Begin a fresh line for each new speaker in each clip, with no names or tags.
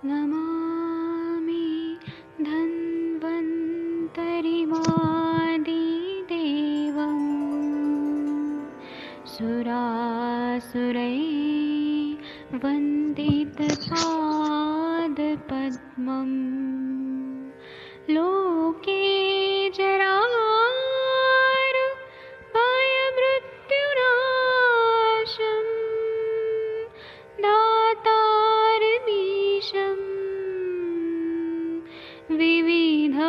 नमामि धन्वन्तरिमादिदेवम् सुरासुरैर्वन्दितपादपद्मम् लोके जरामृत्युनाशं दातारमीशं विविधौषधीनां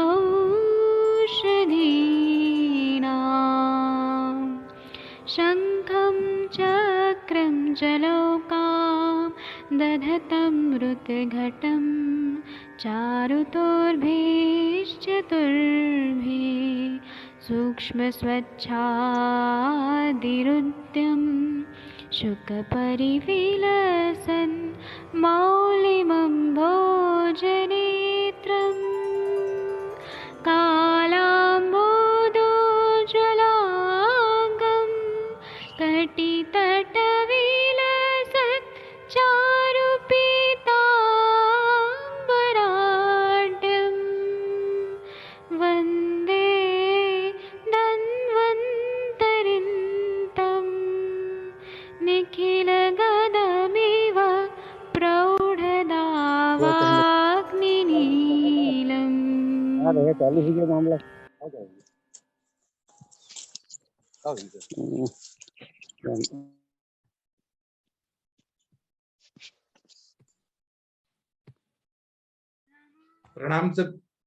शङ्खं चक्रं जलौकां दधतं मृतघटं चारुतोर्भिश्चतुर्भिः सूक्ष्मस्वच्छादिरुद्यं शुकपरिविलसन् मौलिमं भोजनेत्रं कालाम्बोदोज्ज्वलाङ्गं कटितटविलसत् चारुपीताम्बराढ्यं वन्दे धन्वन्तरिन्तं निखिलगदमिव प्रौढदावाग्निनीलम्।
चालू हो गया मामला।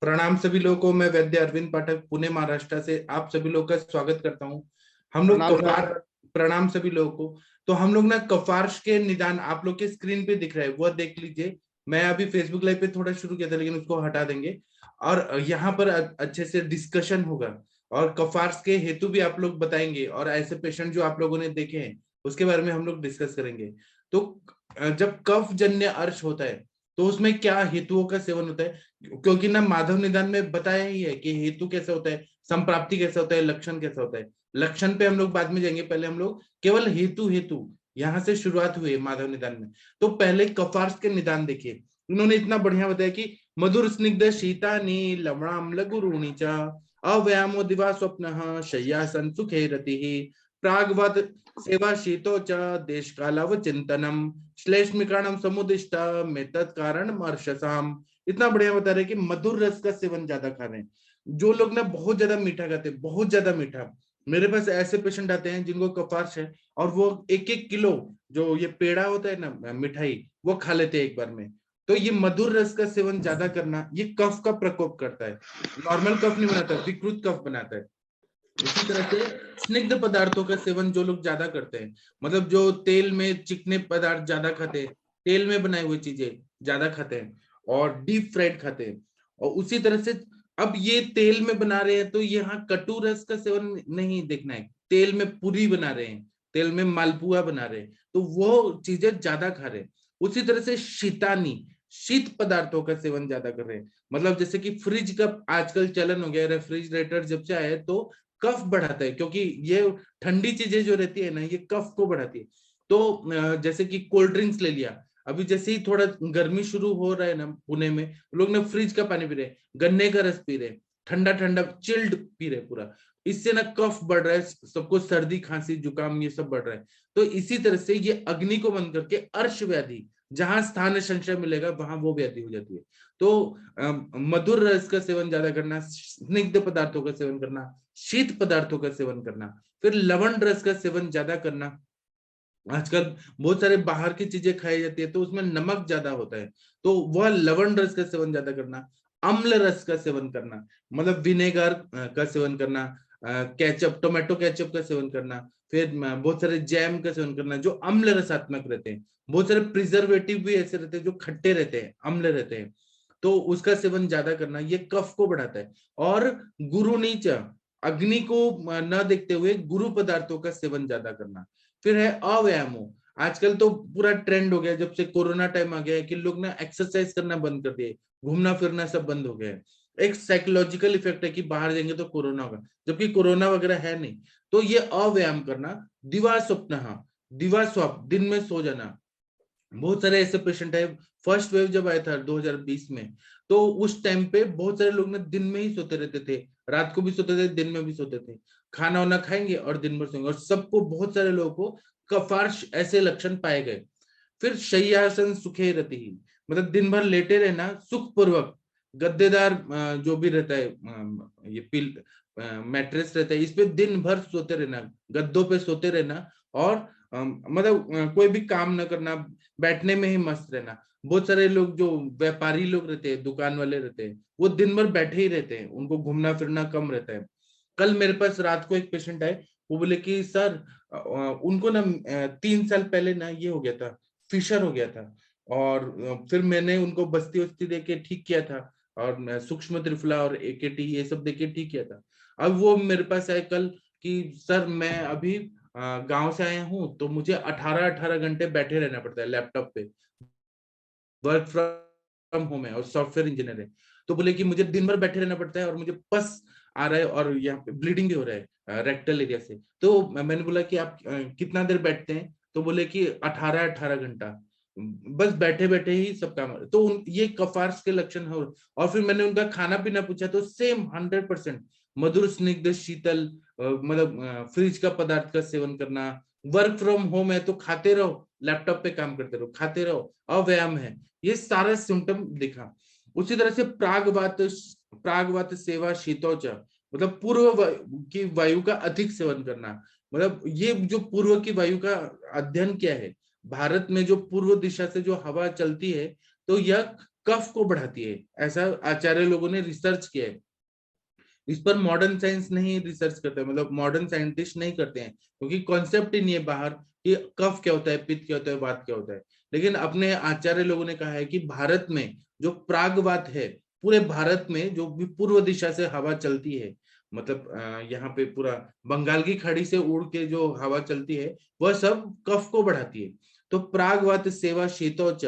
प्रणाम सभी लोगों को। मैं वैद्य अरविंद पाठक पुणे महाराष्ट्र से आप सभी लोग का स्वागत करता हूं। हम लोग प्रणाम सभी लोगों को। तो हम लोग ना कफार्श के निदान आप लोग के स्क्रीन पे दिख रहा है, वो देख लीजिए। मैं अभी फेसबुक लाइव पे थोड़ा शुरू किया था लेकिन उसको हटा देंगे और यहाँ पर अच्छे से डिस्कशन होगा और कफार्श के हेतु भी आप लोग बताएंगे और ऐसे पेशेंट जो आप लोगों ने देखे हैं उसके बारे में हम लोग डिस्कस करेंगे। तो जब कफ जन्य अर्श होता है तो उसमें क्या हेतुओं का सेवन होता है, क्योंकि ना माधव निदान में बताया ही है कि हेतु कैसे होता है, संप्राप्ति कैसे होता है, लक्षण कैसा होता है। लक्षण पे हम लोग बाद में जाएंगे, पहले हम लोग केवल हेतु यहाँ से शुरुआत हुई है माधव निदान में। तो पहले कफार्श के निदान देखिए, उन्होंने इतना बढ़िया बताया कि मधुर स्निग्ध शीतानि लवणाम लघुरूणि च अव्यामो दिवा स्वप्नः शय्यासन सुखे रतिः प्रागवत सेवा शीतो च देश कालावचिंतनम श्लेष्मिकाणम समुदिष्ट में तत्कारण मर्शसाम। इतना बढ़िया बता रहे कि मधुर रस का सेवन ज्यादा खा रहे हैं। जो लोग ना बहुत ज्यादा मीठा खाते हैं, बहुत ज्यादा मीठा, मेरे पास ऐसे पेशेंट आते हैं जिनको कफार्श है और वो 1-1 किलो जो ये पेड़ा होता है ना मिठाई, वो खा लेते हैं एक बार में। तो ये मधुर रस का सेवन ज्यादा करना ये कफ का प्रकोप करता है, नॉर्मल कफ नहीं बनाता, विकृत कफ बनाता है। इसी तरह से स्निग्ध पदार्थों का सेवन जो लोग ज्यादा करते हैं, मतलब जो तेल में चिकने पदार्थ ज्यादा खाते हैं, तेल में बनाई हुई चीजें ज्यादा खाते हैं और डीप फ्राइड खाते हैं। और उसी तरह से अब ये तेल में बना रहे हैं तो यहाँ कटु रस का सेवन नहीं देखना है। तेल में पूरी बना रहे हैं, तेल में मालपुआ बना रहे हैं, तो वो चीजें ज्यादा खा रहे हैं। उसी तरह से शीतानी शीत पदार्थों का सेवन ज्यादा कर रहे हैं, मतलब जैसे कि फ्रिज का आजकल चलन हो गया, रेफ्रिजरेटर जब से आया है तो कफ बढ़ाता है, क्योंकि ये ठंडी चीजें जो रहती है ना ये कफ को बढ़ाती है। तो जैसे कि कोल्ड ड्रिंक्स ले लिया, अभी जैसे ही थोड़ा गर्मी शुरू हो रहा है ना पुणे में, लोग ना फ्रिज का पानी पी रहे, गन्ने का रस पी रहे, ठंडा ठंडा चिल्ड पी रहे पूरा। इससे ना कफ बढ़ रहा है, सबको सर्दी खांसी जुकाम ये सब बढ़ रहा है। तो इसी तरह से ये अग्नि को बंद करके अर्श व्याधि, जहां स्थान संशय मिलेगा वहां वो व्याधि हो जाती है। तो मधुर रस का सेवन ज्यादा करना, स्निग्ध पदार्थों का सेवन करना, शीत पदार्थों का सेवन करना, फिर लवण रस का सेवन ज्यादा करना। आजकल बहुत सारे बाहर की चीजें खाई जाती है तो उसमें नमक ज्यादा होता है, तो वह लवण रस का सेवन ज्यादा करना। अम्ल रस का सेवन करना, मतलब विनेगर का सेवन करना, केचप टोमेटो केचप का सेवन करना, फिर बहुत सारे जैम का सेवन करना जो अम्ल रसात्मक रहते हैं। बहुत सारे प्रिजर्वेटिव भी ऐसे रहते हैं जो खट्टे रहते हैं, अम्ल रहते हैं, तो उसका सेवन ज्यादा करना, ये कफ को बढ़ाता है। और गुरु नीच अग्नि को न देखते हुए गुरु पदार्थों का सेवन ज्यादा करना। फिर है अव्यायामो, आजकल तो पूरा ट्रेंड हो गया, जब से कोरोना टाइम आ गया है कि लोग ना एक्सरसाइज करना बंद कर दिए, घूमना फिरना सब बंद हो गया है। एक साइकोलॉजिकल इफेक्ट है कि बाहर जाएंगे तो कोरोना होगा, जबकि कोरोना वगैरह है नहीं। तो ये अव्यायाम करना, दिवा स्वप्न, दिवा स्वप्न दिन में सो जाना। बहुत सारे ऐसे पेशेंट है फर्स्ट वेव जब आया था 2020 में, तो उस टाइम पे बहुत सारे लोग ना दिन में ही सोते रहते थे, रात को भी सोते थे, दिन में भी सोते थे, खाना वाना खाएंगे और दिन भर सोएंगे, और सबको, बहुत सारे लोगों को कफार्श ऐसे लक्षण पाए गए। फिर शय्यासन सुखे रति ही, मतलब दिन भर लेटे रहना सुखपूर्वक, गद्देदार जो भी रहता है, ये पिल मैट्रेस रहता है, इस पे दिन भर सोते रहना, गद्दों पे सोते रहना, और मतलब कोई भी काम न करना, बैठने में ही मस्त रहना। बहुत सारे लोग जो व्यापारी लोग रहते हैं, दुकान वाले रहते हैं, वो दिन भर बैठे ही रहते हैं, उनको घूमना फिरना कम रहता है। कल मेरे पास रात को एक पेशेंट आए, वो बोले कि सर उनको ना 3 साल पहले ना ये हो गया था, फिशर हो गया था, और फिर मैंने उनको बस्ती वस्ती दे के ठीक किया था, और सूक्ष्म त्रिफला और एकेटी ये सब दे के ठीक किया था। अब वो मेरे पास आए कल कि सर मैं अभी गांव से आया हूँ, तो मुझे 18-18 घंटे बैठे रहना पड़ता है लैपटॉप पे, वर्क फ्रॉम होम है और सॉफ्टवेयर इंजीनियर है। तो बोले कि मुझे दिन भर बैठे रहना पड़ता है और मुझे पस आ रहा है और यहाँ पे ब्लीडिंग भी हो रहा है रेक्टल एरिया से। तो मैंने बोला कि आप कितना देर बैठते हैं, तो बोले कि 18-18 घंटा बस बैठे बैठे ही सब काम। तो ये कफार्स के लक्षण है। और फिर मैंने उनका खाना पीना पूछा, तो सेम 100% मधुर स्निग्ध शीतल, मतलब फ्रिज का पदार्थ का सेवन करना, वर्क फ्रॉम होम है तो खाते रहो, लैपटॉप पे काम करते रहो, खाते रहो, अव्यायाम है, ये सारा सिम्टम दिखा। उसी तरह से प्रागवात सेवा शीतोच, मतलब पूर्व की वायु का अधिक सेवन करना। मतलब ये जो पूर्व की वायु का अध्ययन किया है, भारत में जो पूर्व दिशा से जो हवा चलती है, तो यह कफ को बढ़ाती है, ऐसा आचार्य लोगों ने रिसर्च किया है। इस पर मॉडर्न साइंस नहीं रिसर्च करते, मतलब मॉडर्न साइंटिस्ट नहीं करते हैं, क्योंकि कॉन्सेप्ट ही नहीं है बाहर कि कफ क्या होता है, पित्त क्या होता है, वात क्या होता है। लेकिन अपने आचार्य लोगों ने कहा है कि भारत में जो प्रागवात है, पूरे भारत में जो भी पूर्व दिशा से हवा चलती है, मतलब यहाँ पे पूरा बंगाल की खाड़ी से उड़ के जो हवा चलती है, वह सब कफ को बढ़ाती है। तो प्रागवात सेवा शीतोच,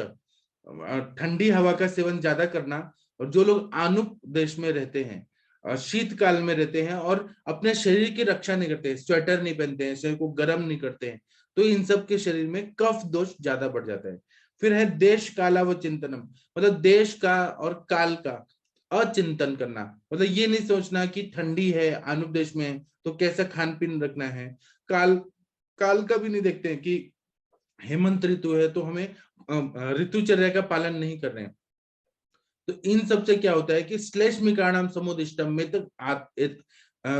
ठंडी हवा का सेवन ज्यादा करना। और जो लोग आनुप देश में रहते हैं, शीतकाल में रहते हैं और अपने शरीर की रक्षा नहीं करते, स्वेटर नहीं पहनते हैं, शरीर को गर्म नहीं करते हैं, तो इन सब के शरीर में कफ दोष ज्यादा बढ़ जाता है। फिर है देश काला व चिंतनम, मतलब देश का और काल का अचिंतन करना। मतलब ये नहीं सोचना कि ठंडी है आनुप देश में तो कैसा खान पीन रखना है, काल काल का भी नहीं देखते हैं कि हेमंत ऋतु है तो हमें ऋतुचर्या का पालन नहीं कर रहे हैं। तो इन सब से क्या होता है कि श्लेष्मिकाणाम समुदिष्टम में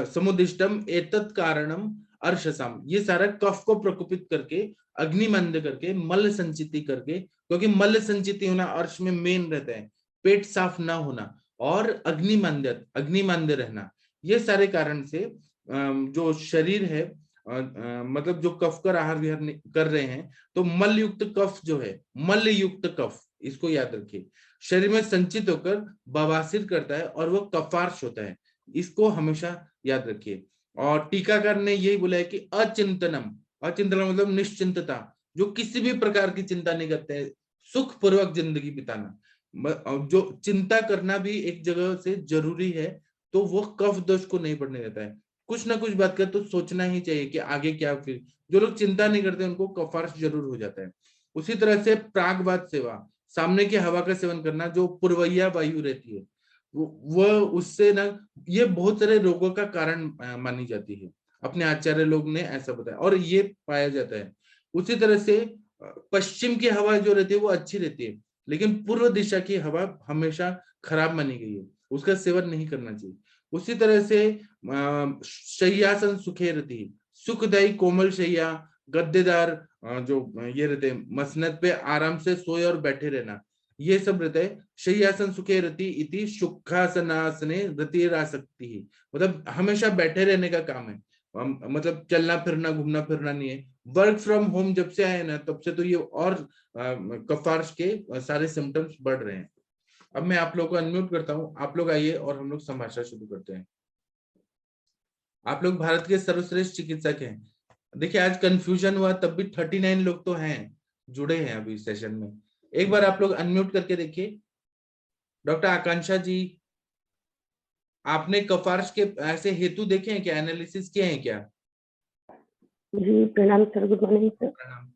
समुदिष्टम एतत् कारणम अर्शसाम, ये सारा कफ को प्रकोपित करके, अग्निमंद करके, मल संचिति करके, क्योंकि मल संचिति होना अर्श में मेन रहता है, पेट साफ ना होना और अग्निमंद रहना, ये सारे कारण से जो शरीर है, मतलब जो कफ का आहार विहार कर रहे हैं, तो मल युक्त कफ जो है, मल युक्त कफ, इसको याद रखिए, शरीर में संचित होकर बवासीर करता है और वो कफार्श होता है, इसको हमेशा याद रखिए। और टीकाकार ने यही बोला है कि अचिंतनम, अचिंतनम मतलब निश्चिंतता, जो किसी भी प्रकार की चिंता नहीं करते हैं, सुख पूर्वक जिंदगी बिताना। जो चिंता करना भी एक जगह से जरूरी है, तो वो कफ दोष को नहीं बढ़ने देता है। कुछ ना कुछ बात कर तो सोचना ही चाहिए कि आगे क्या। फिर जो लोग चिंता नहीं करते उनको कफार्श जरूर हो जाता है। उसी तरह से प्रागवात सेवा, सामने की हवा का सेवन करना, जो पूर्वैया वायु रहती है, वो उससे ना ये बहुत सारे रोगों का कारण मानी जाती है, अपने आचार्य लोग ने ऐसा बताया और ये पाया जाता है। उसी तरह से पश्चिम की हवा जो रहती है वो अच्छी रहती है, लेकिन पूर्व दिशा की हवा हमेशा खराब मानी गई है, उसका सेवन नहीं करना चाहिए। उसी तरह से शय्यासन सुखे रहती है, सुखदायी कोमल शैया, गद्देदार जो ये रहते हैं मसनद पे आराम से सोए और बैठे रहना, ये सब रहता है। शय्यासन सुखे रति इति सुखासनासने रतिरासक्ति ही, मतलब हमेशा बैठे रहने का काम है, मतलब चलना फिरना घूमना फिरना नहीं है। वर्क फ्रॉम होम जब से आए ना, तब से तो ये और कफार्श के सारे सिम्टम्स बढ़ रहे हैं। अब मैं आप लोगों को अनम्यूट करता हूँ, आप लोग आइए और हम लोग संभाषण शुरू करते हैं। आप लोग भारत के सर्वश्रेष्ठ चिकित्सक हैं। देखिए आज कंफ्यूजन हुआ तब भी 39 लोग तो हैं, जुड़े हैं अभी सेशन में। एक बार आप लोग अनम्यूट करके देखिए। डॉक्टर आकांक्षा जी, आपने कफार्श के ऐसे हेतु देखे हैं क्या, एनालिसिस किए हैं क्या?
जी प्रणाम सर, गुड मॉर्निंग सर।
प्रणाम।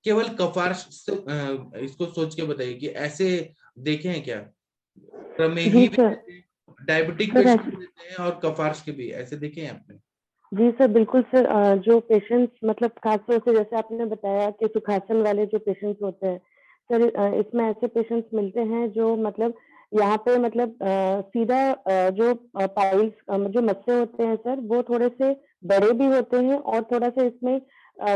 केवल कफार्श से इसको सोच के बताइए कि ऐसे देखे हैं क्या? प्रमेही
जी
भी
सर।
रहते हैं, डायबिटिक
सर
पेशेंट रहते हैं और कफार्श के भी, ऐसे देखे हैं आपने?
जी सर, बिल्कुल सर। जो पेशेंट्स मतलब खासतौर से जैसे आपने बताया कि सुखासन वाले जो पेशेंट्स होते हैं सर, इसमें ऐसे पेशेंट्स मिलते हैं जो मतलब यहाँ पे मतलब सीधा जो पाइल्स जो मस्से होते हैं सर, वो थोड़े से बड़े भी होते हैं और थोड़ा सा इसमें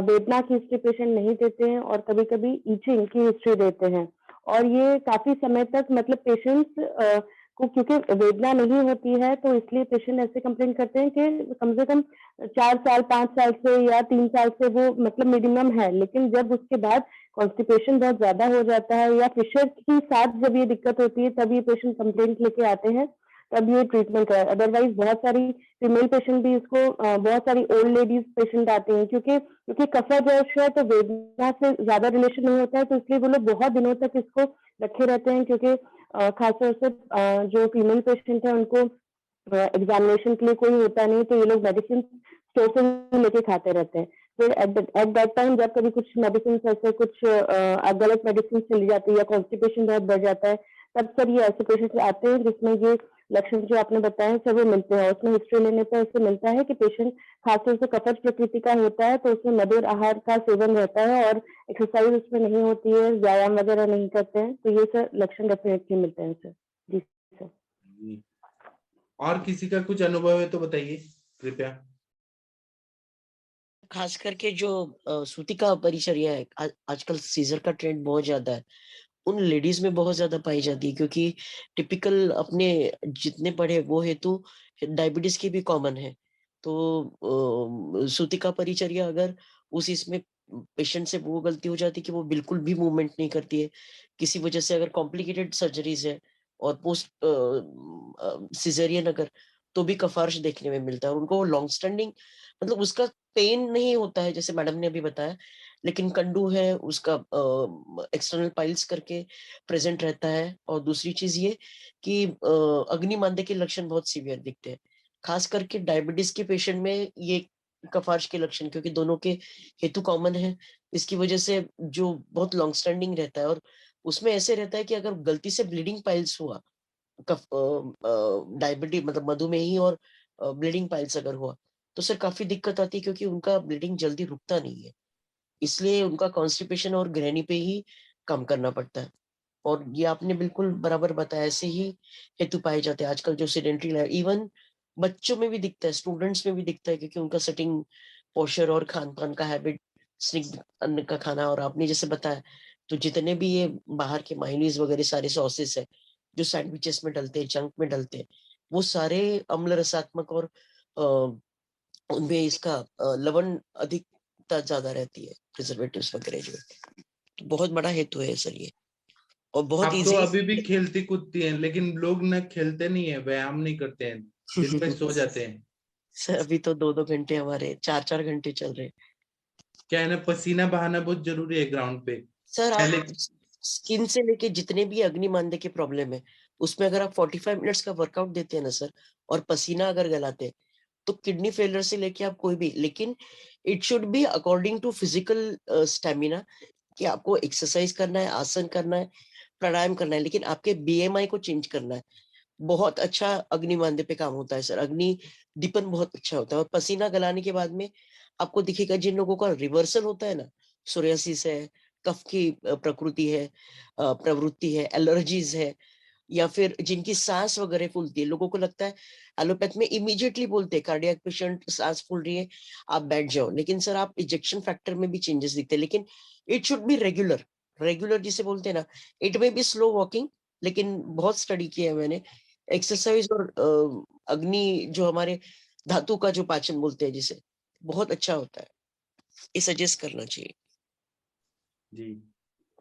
वेदना की हिस्ट्री पेशेंट नहीं देते हैं और कभी-कभी इचिंग की हिस्ट्री देते हैं। और ये काफ़ी समय तक मतलब पेशेंट्स को क्योंकि वेदना नहीं होती है, तो इसलिए पेशेंट ऐसे कंप्लेन करते हैं कि कम से कम 4 साल, 5 साल से या 3 साल से वो मतलब मिनिमम है, लेकिन जब उसके बाद कॉन्स्टिपेशन बहुत ज़्यादा हो जाता है या फिशर के साथ जब ये दिक्कत होती है, तब ये पेशेंट कंप्लेंट लेके आते हैं, तब ये ट्रीटमेंट है। अदरवाइज़ बहुत सारी फीमेल पेशेंट भी इसको बहुत सारी ओल्ड लेडीज़ पेशेंट आती हैं क्योंकि क्योंकि कफ़ा जस्ट है तो वेदना से ज़्यादा रिलेशन नहीं होता है, तो इसलिए वो लोग बहुत दिनों तक इसको रखे रहते हैं क्योंकि खासतौर से जो फीमेल पेशेंट है उनको एग्जामिनेशन के लिए कोई होता नहीं, तो ये लोग मेडिसिन स्टोर से लेके खाते रहते हैं। फिर एट दैट टाइम जब कभी कुछ मेडिसिन ऐसे कुछ गलत मेडिसिन चली जाती है या कॉन्स्टिपेशन बहुत बढ़ जाता है, तब सर ये ऐसे पेशेंट्स आते हैं जिसमें ये लक्षण जो आपने बताए सर वो मिलते हैं। उसमें हिस्ट्री लेने पर ऐसे मिलता है कि पेशेंट खासतौर से कफज प्रकृति का होता है, तो उसमें मधुर आहार का सेवन रहता है और एक्सरसाइज उसमें नहीं होती है, व्यायाम वगैरह नहीं करते हैं, तो ये सर लक्षण डेफिनेटली मिलते हैं सर। जी सर।
जी। और किसी का कुछ अनुभव है तो बताइए कृपया।
खास करके जो सूतिका परिचर्या है, आजकल सीजर का ट्रेंड बहुत ज्यादा है, उन लेडीज में बहुत ज्यादा पाई जाती है क्योंकि टिपिकल अपने जितने पढ़े वो हेतु डायबिटीज की भी कॉमन है। तो सूतिका परिचर्या अगर उस इसमें पेशेंट से वो गलती हो जाती है कि वो बिल्कुल भी मूवमेंट नहीं करती है, किसी वजह से अगर कॉम्प्लिकेटेड सर्जरीज है और पोस्ट सिजेरियन अगर, तो भी कफार्श देखने में मिलता है। उनको लॉन्ग स्टैंडिंग मतलब उसका पेन नहीं होता है जैसे मैडम ने अभी बताया, लेकिन कंडू है उसका एक्सटर्नल पाइल्स करके प्रेजेंट रहता है। और दूसरी चीज ये कि अग्निमांद्य के लक्षण बहुत सीवियर दिखते हैं, खास करके डायबिटीज के पेशेंट में ये कफार्श के लक्षण, क्योंकि दोनों के हेतु कॉमन है, इसकी वजह से जो बहुत लॉन्ग स्टैंडिंग रहता है। और उसमें ऐसे रहता है कि अगर गलती से ब्लीडिंग पाइल्स हुआ, डायबिटीज मतलब मधुमेही और ब्लीडिंग पाइल्स अगर हुआ, तो सर काफी दिक्कत आती है क्योंकि उनका ब्लीडिंग जल्दी रुकता नहीं है, इसलिए उनका कॉन्स्टिपेशन और ग्रैनी पे ही काम करना पड़ता है। और ये आपने बिल्कुल बराबर बताया, ऐसे ही हेतु पाए जाते हैं आजकल जो सेडेंटरी लाइफ, इवन बच्चों में भी दिखता है, स्टूडेंट्स में भी दिखता है, क्योंकि उनका सिटिंग पोस्चर और खान पान का हैबिट, स्निग्ध अन्न का खाना, और आपने जैसे बताया तो जितने भी ये बाहर के मायोनीज वगैरह सारे सॉसेस है जो सैंडविचेस में डलते हैं, जंक में डलते हैं, वो सारे अम्ल रसात्मक और उनमें इसका लवण अधिकता ज्यादा रहती है, प्रिजर्वेटिव्स वगैरह जो है। तो बहुत बड़ा हेतु है सर ये, और बहुत
आप तो
इजी।
अभी भी खेलती कूदती हैं, लेकिन लोग न खेलते नहीं है, व्यायाम नहीं करते हैं, दिन पे सो जाते हैं।
सर अभी तो 2-2 घंटे हमारे 4-4 घंटे चल रहे हैं।
क्या है ना, पसीना बहाना बहुत जरूरी है ग्राउंड पे।
सर
पहले
आप स्किन से लेके जितने भी अग्निमांद्य के प्रॉब्लम है, उसमें अगर आप 45 मिनट्स का वर्कआउट देते हैं ना सर, और पसीना अगर गलाते हैं, तो किडनी फेलियर से लेके आप कोई भी, लेकिन it should be according to physical stamina, कि आपको एक्सरसाइज करना है, आसन करना है, प्राणायाम करना है, लेकिन आपके बीएमआई को चेंज करना है। बहुत अच्छा अग्निमांद्य पे काम होता है सर, अग्नि दीपन बहुत अच्छा होता है। और पसीना गलाने के बाद में आपको दिखेगा जिन लोगों का रिवर्सल होता है ना, सोरियासिस है, कफ की प्रकृति है, प्रवृत्ति है, एलर्जीज है, या फिर जिनकी सांस वगैरह फूलती है, लोगों को लगता है एलोपैथ में इमीडिएटली बोलते हैं कार्डियक पेशेंट सांस फूल रही है आप बैठ जाओ, लेकिन सर आप इजेक्शन फैक्टर में भी चेंजेस दिखते हैं, लेकिन it should be regular. Regular जिसे बोलते हैं ना, इट में बी स्लो वॉकिंग, लेकिन बहुत स्टडी किया है मैंने, एक्सरसाइज और अग्नि जो हमारे धातु का जो पाचन बोलते हैं जिसे, बहुत अच्छा होता है, ये सजेस्ट करना चाहिए
जी।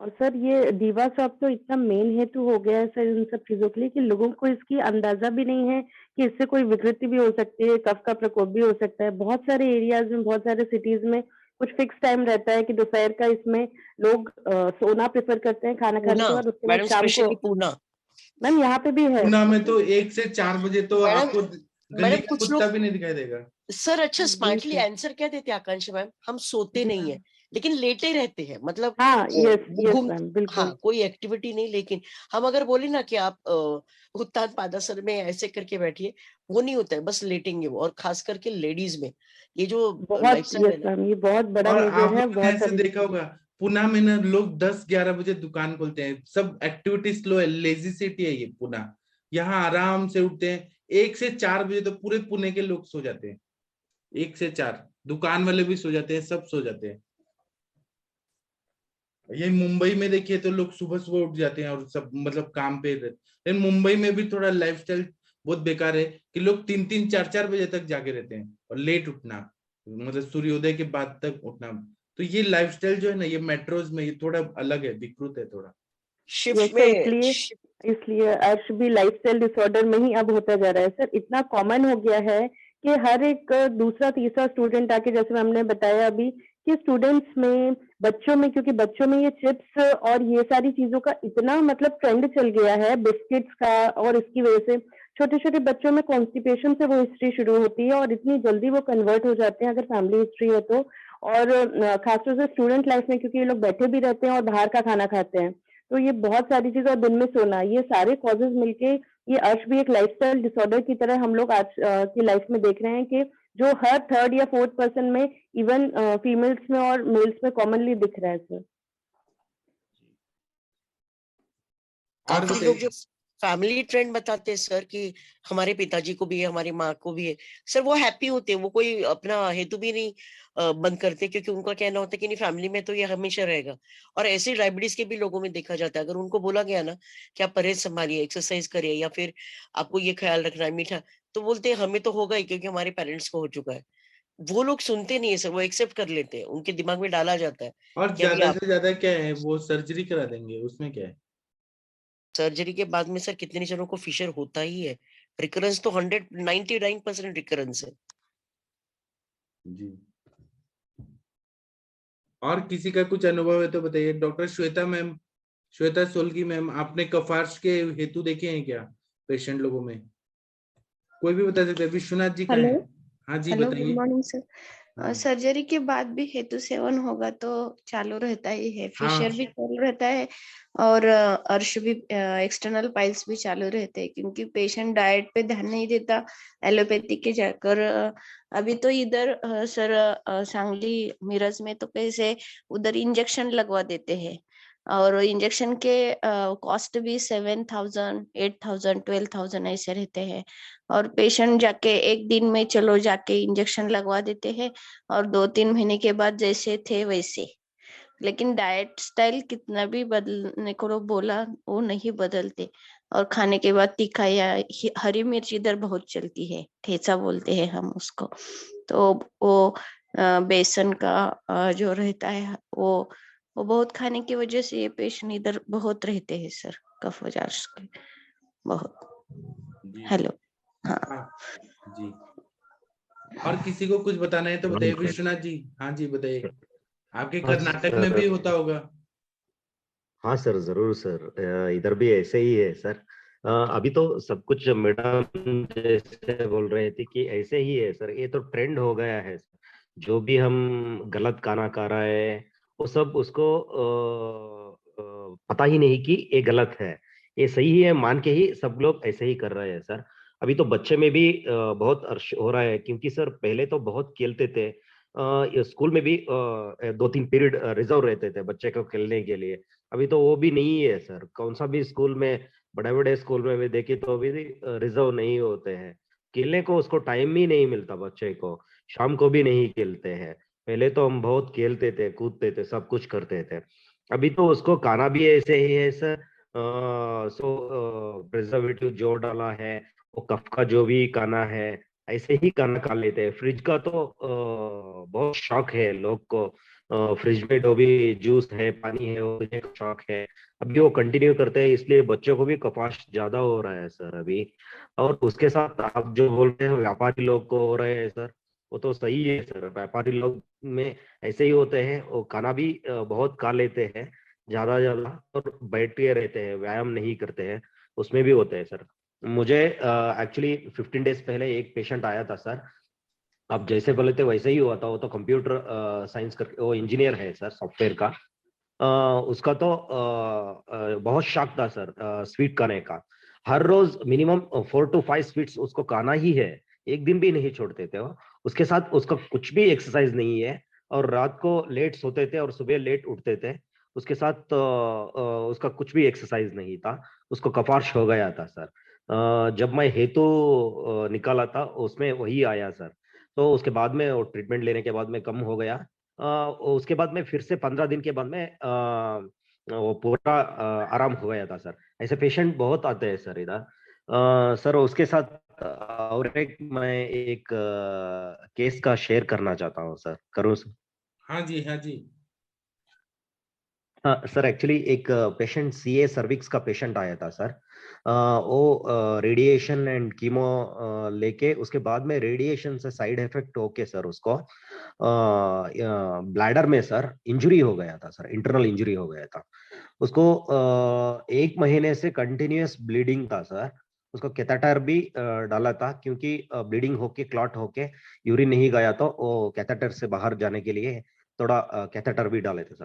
और सर ये दीवा शॉप तो इतना मेन हेतु हो गया है सर इन सब चीजों के लिए कि लोगों को इसकी अंदाजा भी नहीं है कि इससे कोई विकृति भी हो सकती है, कफ का प्रकोप भी हो सकता है। बहुत सारे एरियाज में, बहुत सारे सिटीज में कुछ फिक्स टाइम रहता है कि दोपहर का इसमें लोग सोना प्रेफर करते हैं खाना खाने
पूना,
के बाद, उसके बाद
मैडम
शाम को।
स्पेशली पूना।
मैम यहाँ पे भी है
पूना में तो 1 से 4 बजे तो
मैडम
आपको गली
मैडम
का
कुछ
कुत्ता
लोग
भी नहीं दिखाई देगा।
सर अच्छा
जी
स्मार्टली
सर।
आंसर क्या देते हैं आकांक्षा मैम, हम सोते
जी
नहीं है, लेकिन लेटे रहते हैं, मतलब
हाँ, यस
वो
यस
घूम,
मैम, बिल्कुल।
हाँ कोई एक्टिविटी नहीं। लेकिन हम अगर बोले ना कि आप उत्तान पादासन में ऐसे करके बैठिए, वो नहीं होता है, बस लेटेंगे वो। और खास करके लेडीज में ये जो
बहुत,
लाइफस्टाइल है
यस
ना,
मैम, ये बहुत बड़ा
और
मेजर
आप
है,
लोगों ने
बहुत
ऐसे
सारी
देखा होगा पुणे में ना, लोग 10-11 बजे दुकान खोलते हैं, सब एक्टिविटी स्लो है, लेजी सिटी है ये पुणे। यहाँ आराम से उठते हैं, 1 से 4 बजे तो पूरे पुणे के लोग सो जाते हैं। 1 से 4 दुकान वाले भी सो जाते हैं, सब सो जाते हैं। ये मुंबई में देखिए तो लोग सुबह सुबह उठ जाते हैं और सब मतलब काम पे रहते। लेकिन मुंबई में भी थोड़ा लाइफस्टाइल बहुत बेकार है कि लोग 3-3 4-4 बजे तक जागे रहते हैं और लेट उठना, मतलब सूर्योदय के बाद तक उठना। तो ये लाइफस्टाइल जो है ना, ये मेट्रोज में ये थोड़ा अलग है, विकृत है थोड़ा।
शिफ्ट
यस सर,
में
इसलिए अर्श भी लाइफस्टाइल डिसऑर्डर में ही अब होता जा रहा है सर। इतना कॉमन हो गया है कि हर एक दूसरा तीसरा स्टूडेंट आके, जैसे हमने बताया अभी, कि स्टूडेंट्स में, बच्चों में, क्योंकि बच्चों में ये चिप्स और ये सारी चीजों का इतना मतलब ट्रेंड चल गया है, बिस्किट्स का, और इसकी वजह से छोटे छोटे बच्चों में कॉन्स्टिपेशन से वो हिस्ट्री शुरू होती है और इतनी जल्दी वो कन्वर्ट हो जाते हैं अगर फैमिली हिस्ट्री है तो। और खासतौर से स्टूडेंट लाइफ में, क्योंकि ये लोग बैठे भी रहते हैं और बाहर का खाना खाते हैं, तो ये बहुत सारी चीजें, और दिन में सोना, ये सारे कॉजेज मिलके ये अर्श भी एक लाइफस्टाइल डिसऑर्डर की तरह हम लोग आज की लाइफ में देख रहे हैं कि जो हर थर्ड या फोर्थ पर्सन में, इवन फीमेल्स में और मेल्स में कॉमनली दिख रहा है सर।
और
काफी
बताइए।
लोग जो फैमिली ट्रेंड बताते हैं सर कि हमारे पिताजी को भी है, हमारी माँ को भी है सर, वो हैप्पी होते हैं, वो कोई अपना हेतु भी नहीं बंद करते, क्योंकि उनका कहना होता है कि नहीं फैमिली में तो ये हमेशा रहेगा। और ऐसे डायबिटीज के भी लोगों में देखा जाता है, अगर उनको बोला गया ना कि आप परहेज संभालिए, एक्सरसाइज करिए, या फिर आपको ये ख्याल रखना है मीठा, तो बोलते हैं हमें तो होगा ही क्योंकि हमारे पेरेंट्स को हो चुका है। वो लोग सुनते नहीं है सर, वो एक्सेप्ट कर लेते हैं, उनके दिमाग में डाला जाता है
और
कि अभी
ज्यादा
आप
से ज्यादा क्या है, वो सर्जरी करा देंगे, उसमें क्या है।
सर्जरी के बाद में सर कितने जनों को फिशर होता ही है। रिकरेंस तो 199% रिकरेंस है।
जी। और किसी का कुछ अनुभव है तो बताइए। Doctor Shweta ma'am, Shweta Solangi ma'am, आपने कफार्श के हेतु देखे हैं क्या पेशेंट लोगों में? कोई भी बता सकता है। विश्वनाथ जी कहाँ
हेलो।
हैं? हाँ जी
हेलो, गुड
बताइए।
Morning sir.
हाँ
सर्जरी के बाद भी हेतु सेवन होगा तो चालू रहता ही है,
हाँ।
फिशर भी चालू रहता है, और अर्श भी, एक्सटर्नल पाइल्स भी चालू रहते हैं, क्योंकि पेशेंट डाइट पे ध्यान नहीं देता, एलोपैथी के जाकर। अभी तो इधर सर, सांगली मिरज में तो कैसे उधर इंजेक्शन लगवा देते हैं, और इंजेक्शन के कॉस्ट भी 7,000, 8,000, 12,000 ऐसे रहते हैं। और पेशेंट जाके एक दिन में चलो जाके इंजेक्शन लगवा देते हैं, और 2-3 महीने के बाद जैसे थे वैसे। लेकिन डाइट स्टाइल कितना भी बदलने को बोला, वो नहीं बदलते। और खाने के बाद तीखा या हरी मिर्च इधर बहुत चलती है, ठेचा बोलते हैं हम उसको। तो वो बेसन का जो रहता है, वो बहुत खाने की वजह से ये पेशेंट इधर बहुत रहते हैं सर, कफ वजह के बहुत।
जी।
हेलो। हाँ।
हाँ जी। और किसी को कुछ बताना है तो बताइए।
सर।
विश्वनाथ जी, हाँ जी बताइए। आपके
हाँ
कर्नाटक में भी
सर।
होता होगा।
हाँ सर, जरूर सर। इधर भी ऐसे ही है सर। अभी तो सब कुछ मैडम जैसे बोल रहे थे कि ऐसे ही है सर, ये तो ट्रेंड हो गया है सर। जो भी हम गलत खाना खा रहा है वो सब उसको पता ही नहीं कि ये गलत है, ये सही है मान के ही सब लोग ऐसे ही कर रहे हैं सर। अभी तो बच्चे में भी बहुत अर्श हो रहा है, क्योंकि सर पहले तो बहुत खेलते थे। ये स्कूल में भी 2-3 पीरियड रिजर्व रहते थे बच्चे को खेलने के लिए। अभी तो वो भी नहीं है सर। कौन सा भी स्कूल में, बड़े बड़े स्कूल में भी देखे तो अभी रिजर्व नहीं होते हैं। खेलने को उसको टाइम ही नहीं मिलता बच्चे को, शाम को भी नहीं खेलते हैं। पहले तो हम बहुत खेलते थे, कूदते थे, सब कुछ करते थे। अभी तो उसको खाना भी ऐसे ही है सर। प्रिजर्वेटिव जो डाला है, वो कफ का जो भी खाना है ऐसे ही खाना खा लेते हैं। फ्रिज का तो बहुत शौक है लोग को। फ्रिज में जो भी जूस है, पानी है, वो पीने का शौक है। अभी वो कंटिन्यू करते हैं, इसलिए बच्चों को भी कफाश ज्यादा हो रहा है सर अभी। और उसके साथ आप जो बोलते हैं व्यापारी लोग को हो रहे हैं सर, वो तो सही है सर। व्यापारी लोग में ऐसे ही होते हैं, वो खाना भी बहुत खा लेते हैं ज्यादा और बैठे रहते हैं, व्यायाम नहीं करते हैं, उसमें भी होते हैं सर। मुझे एक्चुअली 15 डेज पहले एक पेशेंट आया था सर। आप जैसे बोले थे वैसे ही हुआ था। वो तो कंप्यूटर साइंस कर, वो इंजीनियर है सर, सॉफ्टवेयर का। उसका तो बहुत शौक था सर स्वीट खाने का। हर रोज मिनिमम 4 to 5 स्वीट्स उसको खाना ही है, एक दिन भी नहीं छोड़ते थे वो। उसके साथ उसका कुछ भी एक्सरसाइज नहीं है, और रात को लेट सोते थे और सुबह लेट उठते थे। उसके साथ उसका कुछ भी एक्सरसाइज नहीं था। उसको कफार्श हो गया था सर। जब मैं हेतु निकाला था उसमें वही आया सर। तो उसके बाद में वो ट्रीटमेंट लेने के बाद में कम हो गया। उसके बाद में फिर से 15 दिन के बाद में वो पूरा आराम हो गया था सर। ऐसे पेशेंट बहुत आते हैं सर इधर। सर उसके साथ और एक मैं एक केस का शेयर करना चाहता हूँ सर, करूँ सर?
हाँ जी, हाँ जी।
हाँ सर, एक्चुअली एक पेशेंट सीए सर्विक्स का पेशेंट आया था सर। वो रेडिएशन एंड कीमो लेके उसके बाद में रेडिएशन से साइड इफेक्ट होके सर उसको ब्लैडर में सर इंजरी हो गया था सर, इंटरनल इंजरी हो गया था उसको। 1 महीने से कंटिन्यूअस ब्लीडिंग था सर। उसको कैथेटर भी डाला था, क्योंकि ब्लीडिंग होके क्लॉट होके यूरिन नहीं गया, तो वो कैथेटर से बाहर जाने के लिए थोड़ा कैथेटर भी डाले थे सर।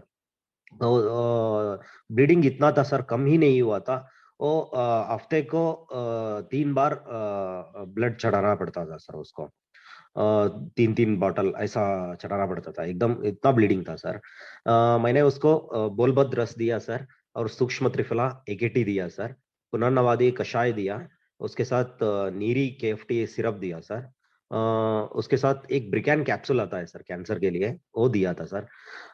तो ब्लीडिंग इतना था सर, कम ही नहीं हुआ था। वो हफ्ते को 3 बार ब्लड चढ़ाना पड़ता था सर उसको। 3-3 बॉटल ऐसा चढ़ाना पड़ता था, एकदम इतना ब्लीडिंग था सर। मैंने उसको बोलबद्ध रस दिया सर, और सूक्ष्म त्रिफला एकेटी दिया सर, पुनर्नवादी कषाय दिया, उसके साथ नीरी केएफटी सिरप दिया सर। उसके साथ एक ब्रिकैन कैप्सूल आता है सर कैंसर के लिए, वो दिया था सर।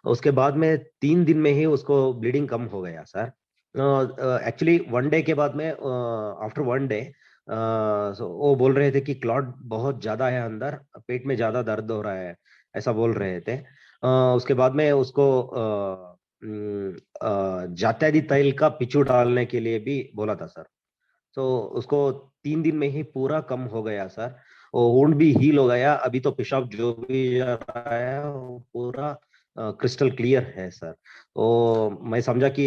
उसके बाद में 3 दिन में ही उसको ब्लीडिंग कम हो गया सर। एक्चुअली 1 डे के बाद में, आफ्टर 1 डे वो बोल रहे थे कि क्लॉट बहुत ज्यादा है अंदर, पेट में ज्यादा दर्द हो रहा है, ऐसा बोल रहे थे। उसके बाद में उसको जात्यादि तैल का पिचू डालने के लिए भी बोला था सर। तो उसको 3 दिन में ही पूरा कम हो गया सर। वो वुंड भी हील हो गया, अभी तो पेशाब जो भी जा रहा है वो पूरा क्रिस्टल क्लियर है सर। तो मैं समझा कि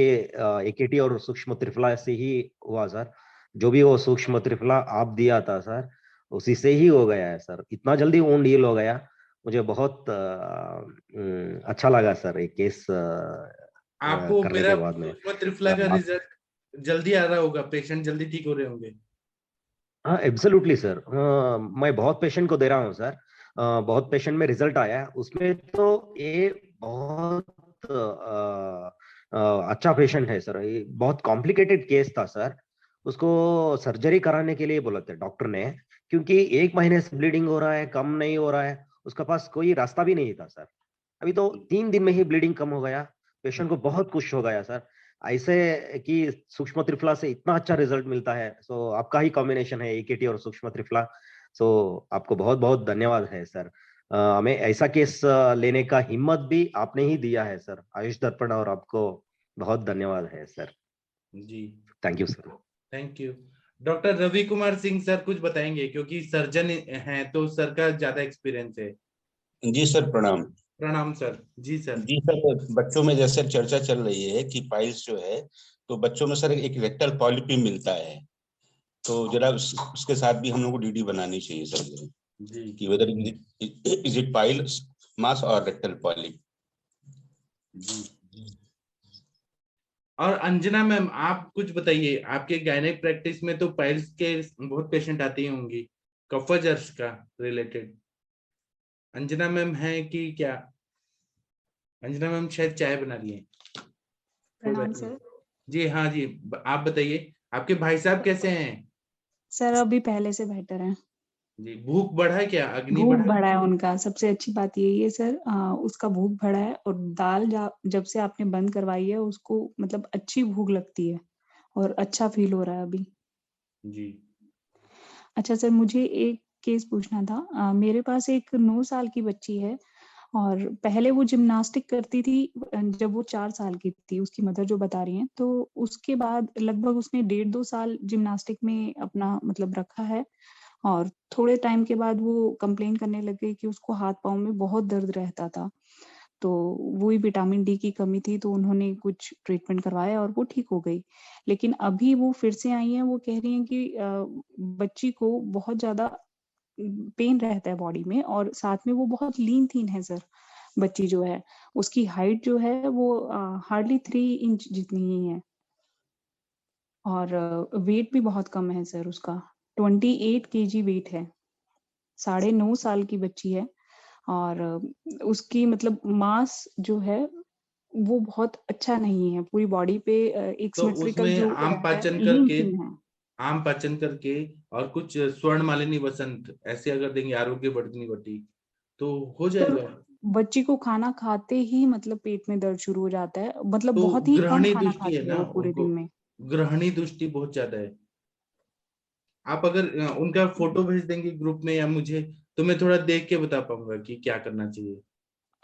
एकेटी और सूक्ष्म त्रिफला से ही हुआ सर। जो भी वो सूक्ष्म त्रिफला आप दिया था सर, उसी से ही हो गया है सर, इतना जल्दी वुंड हील हो गया। मुझे बहुत अच्छा लगा सर ये केस
आपको
करने
मेरा
के बाद में।
सूक्ष्म त्रिफला का
आप
रिजल्ट जल्दी आ रहा होगा, पेशेंट जल्दी ठीक हो रहे होंगे।
हाँ एब्सोल्युटली सर। मैं बहुत पेशेंट को दे रहा हूँ सर। बहुत पेशेंट में रिजल्ट आया है उसमें। तो ये बहुत अच्छा पेशेंट है सर। ये बहुत कॉम्प्लिकेटेड केस था सर। उसको सर्जरी कराने के लिए बोला था डॉक्टर ने, क्योंकि 1 महीने से ब्लीडिंग हो रहा है, कम नहीं हो रहा है, उसका पास कोई रास्ता भी नहीं था सर। अभी तो 3 दिन में ही ब्लीडिंग कम हो गया। पेशेंट को बहुत खुश हो गया सर। ऐसे कि सूक्ष्म त्रिफला से इतना अच्छा रिजल्ट मिलता है, सो आपका ही कॉम्बिनेशन है एकेटी और सूक्ष्म त्रिफला। सो आपको बहुत बहुत धन्यवाद है सर। हमें ऐसा केस लेने का हिम्मत भी आपने ही दिया है सर, आयुष दर्पण, और आपको बहुत धन्यवाद है सर।
जी,
thank you sir.
Thank you. Doctor Ravi Kumar Singh sir कुछ बताएंगे, क्योंकि सर्जन हैं तो सर का ज्यादा एक्सपीरियंस है।
जी सर, प्रणाम।
प्रणाम सर। जी सर।
जी सर, बच्चों में जैसे चर्चा चल रही है कि पाइल्स जो है, तो बच्चों में सर एक रेक्टल पॉलिप भी मिलता है। तो जरा उसके साथ भी हम लोग को डीडी बनानी चाहिए सर,
जी
कि वेदर इज इट पाइल्स मास और रेक्टल पॉलिप।
जी। और अंजना मैम, आप कुछ बताइए, आपके गायनेक प्रैक्टिस में तो पाइल्स के बहुत पेशेंट आती ही होंगी, कफज अर्श का रिलेटेड। अंजना मैम है कि क्या? अंजना मैम शायद चाय बना रही है।
प्रणाम सर।
जी हाँ जी, आप बताइए, आपके भाई साहब कैसे हैं?
सर अभी पहले से बेटर है।
जी, भूख बढ़ा है क्या? अग्नि
भूख
बढ़ा?
बढ़ा है उनका, सबसे अच्छी बात यही है सर। उसका भूख बढ़ा है, और दाल जब से आपने बंद करवाई है उसको मतलब अच्छी भूख लगती है, और अच्छा फील हो रहा है अभी।
जी।
अच्छा सर, मुझे एक केस पूछना था। मेरे पास एक 9 साल की बच्ची है, और पहले वो जिम्नास्टिक करती थी जब वो 4 साल की थी, उसकी मदर जो बता रही हैं। तो उसके बाद लगभग उसने 1.5-2 साल जिम्नास्टिक में अपना मतलब रखा है, और थोड़े टाइम के बाद वो कंप्लेन करने लग गई कि उसको हाथ पाँव में बहुत दर्द रहता था। तो वही विटामिन डी की कमी थी, तो उन्होंने कुछ ट्रीटमेंट करवाया और वो ठीक हो गई। लेकिन अभी वो फिर से आई हैं, वो कह रही हैं कि बच्ची को बहुत ज़्यादा पेन रहता है बॉडी में, और साथ में वो बहुत लीन थीन है सर। बच्ची जो है उसकी हाइट जो है वो हार्डली 3 इंच जितनी ही है, और वेट भी बहुत कम है सर उसका, 28 kg वेट है। 9.5 साल की बच्ची है, और उसकी मतलब मास जो है वो बहुत अच्छा नहीं है, पूरी बॉडी पे एक
तो
सिमेट्रिकल
उसमें
जो
आम
रहता है
पाचन
लीन
करके,
थीन है।
आम पाचन करके और कुछ स्वर्ण मालिनी वसंत ऐसे अगर देंगे, आरोग्य वर्धिनी वटी, तो हो
सर
जाएगा।
बच्ची को खाना खाते ही मतलब पेट में दर्द शुरू हो जाता है, मतलब
तो
बहुत ही कम
ग्रहणी
खाना
दृष्टि है
खाती है
ना
वो पूरे
उनको,
दिन में।
ग्रहणी दृष्टि बहुत ज्यादा है। आप अगर उनका फोटो भेज देंगे ग्रुप में या मुझे, तो मैं थोड़ा देख के बता पाऊंगा कि क्या करना चाहिए।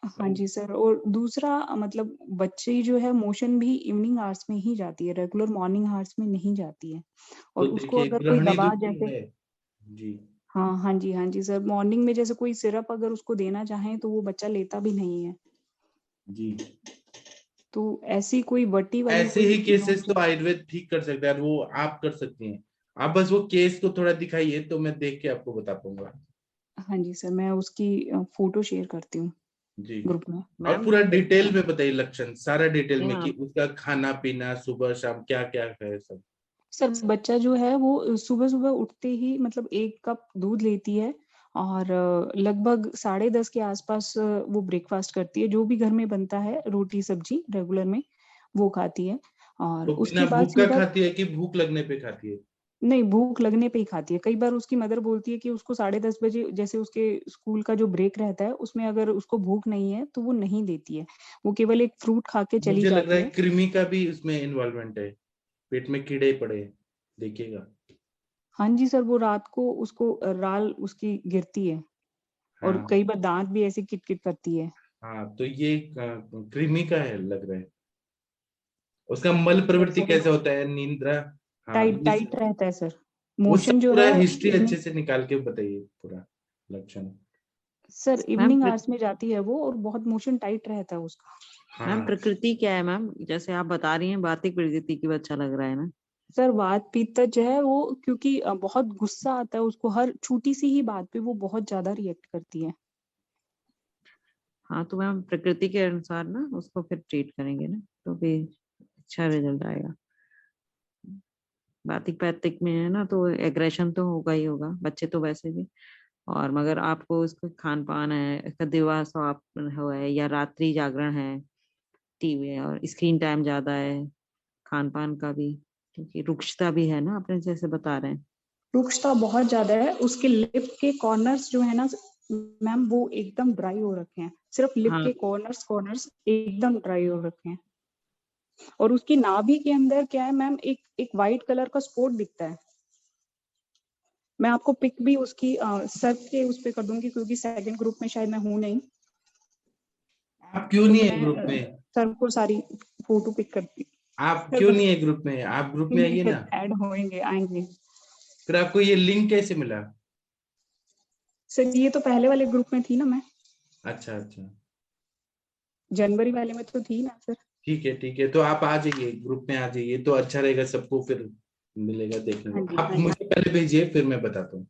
हाँ जी सर, और दूसरा मतलब बच्ची जो है मोशन भी इवनिंग आवर्स में ही जाती है, रेगुलर मॉर्निंग आवर्स में नहीं जाती है।
तो
और उसको
देखिए
अगर कोई
ग्रहणी
दवा
दृष्टि
जैसे,
है जी।
हाँ जी, हाँ जी सर, मॉर्निंग में जैसे कोई सिरप अगर उसको देना चाहें तो वो बच्चा लेता भी नहीं है।
जी
तो ऐसी कोई वटी वाली
ऐसे
कोई
ही केसेस तो
नोच-
आयुर्वेद ठीक कर सकता है, वो आप कर सकती हैं। आप बस वो केस को थोड़ा दिखाइए तो मैं देख के आपको बता पाऊंगा।
हाँ जी सर, मैं उसकी फोटो शेयर करती हूँ
जी,
ग्रुप में।
और
मैम।
पूरा डिटेल में बताइए, लक्षण सारा डिटेल में, कि
हाँ
उसका खाना पीना सुबह शाम क्या क्या है सब।
सर बच्चा जो है वो सुबह सुबह उठते ही मतलब 1 कप दूध लेती है, और लगभग 10:30 के आसपास वो ब्रेकफास्ट करती है, जो भी घर में बनता है रोटी सब्जी रेगुलर में वो खाती है। और
तो बिना
उसके बाद
भूख का
सीधा,
खाती है कि भूख लगने पे खाती है?
नहीं भूख लगने पे ही खाती है। कई बार उसकी मदर बोलती है कि उसको 10:30 बजे जैसे उसके स्कूल का जो ब्रेक रहता है उसमें अगर उसको भूख नहीं है तो वो नहीं देती है, वो केवल एक फ्रूट खा के चली
मुझे लग रहा
जाती
है
है।
कृमि का भी उसमें इन्वॉल्वमेंट है, पेट में कीड़े पड़े हैं, देखिएगा।
हाँ जी सर, वो रात को उसको राल उसकी गिरती है, और
हाँ
कई बार दांत भी ऐसे किट-किट करती है।
हाँ, तो ये कृमि का है लग रहा है। उसका मल प्रवृत्ति
सर
कैसा होता है, नींद्रा? हाँ
टाइट
ये
टाइट रहता है सर,
वो सब
मोशन जो
पूरा
है
हिस्ट्री
इवनिंग,
अच्छे से निकाल के बताइए, पूरा लक्षण।
सर
मैम
इवनिंग आवर्स में जाती है वो, और बहुत मोशन टाइट रहता है उसका।
मैम
हाँ
प्रकृति क्या है मैम, जैसे आप बता रही हैं बातिक प्रकृति की, अच्छा लग रहा है ना।
सर वात पित्त जो है वो, क्योंकि बहुत गुस्सा आता है उसको, हर छोटी सी ही बात पे वो बहुत ज्यादा रिएक्ट करती है।
हाँ तो मैम प्रकृति के अनुसार ना उसको फिर ट्रीट करेंगे ना, तो भी अच्छा रिजल्ट आएगा। बातिक पैतिक में है ना तो एग्रेशन तो होगा ही होगा, बच्चे तो वैसे भी। और मगर आपको इसका खान पान है, इसका दिवा स्वाप हुआ है या रात्रि जागरण है, टीवी और स्क्रीन टाइम ज्यादा है, खान पान का भी, क्योंकि रुक्षता भी है ना आपने जैसे बता रहे हैं।
रुक्षता बहुत ज्यादा है, उसके लिप के कॉर्नर्स जो है ना मैम वो एकदम ड्राई हो रखे हैं, सिर्फ लिप
हाँ
के कॉर्नर्स कॉर्नर्स एकदम ड्राई हो रखे हैं। और उसकी नाभि के अंदर क्या है मैम, एक एक व्हाइट कलर का स्पॉट दिखता है। मैं आपको पिक भी उसकी सर के उस पे कर दूंगी, क्योंकि सेकंड ग्रुप में शायद मैं हूं नहीं,
आप क्यों
तो
नहीं है
मैं
ग्रुप में?
सर को सारी फोटो पिक करती
आप
सर,
क्यों
बस
नहीं है ग्रुप में? आप ग्रुप में आइए ना।
ऐड होएंगे आएंगे।
फिर आपको ये लिंक कैसे मिला?
सर ये तो पहले वाले ग्रुप में थी ना मैं,
अच्छा अच्छा,
जनवरी वाले में तो थी ना सर।
ठीक है, तो आप आ जाइए, ग्रुप में आ जाइए तो अच्छा रहेगा, सबको फिर मिलेगा देखने
हाँ
को।
जी,
आप
हाँ जी,
मुझे पहले भेजिए, फिर मैं बताता हूँ।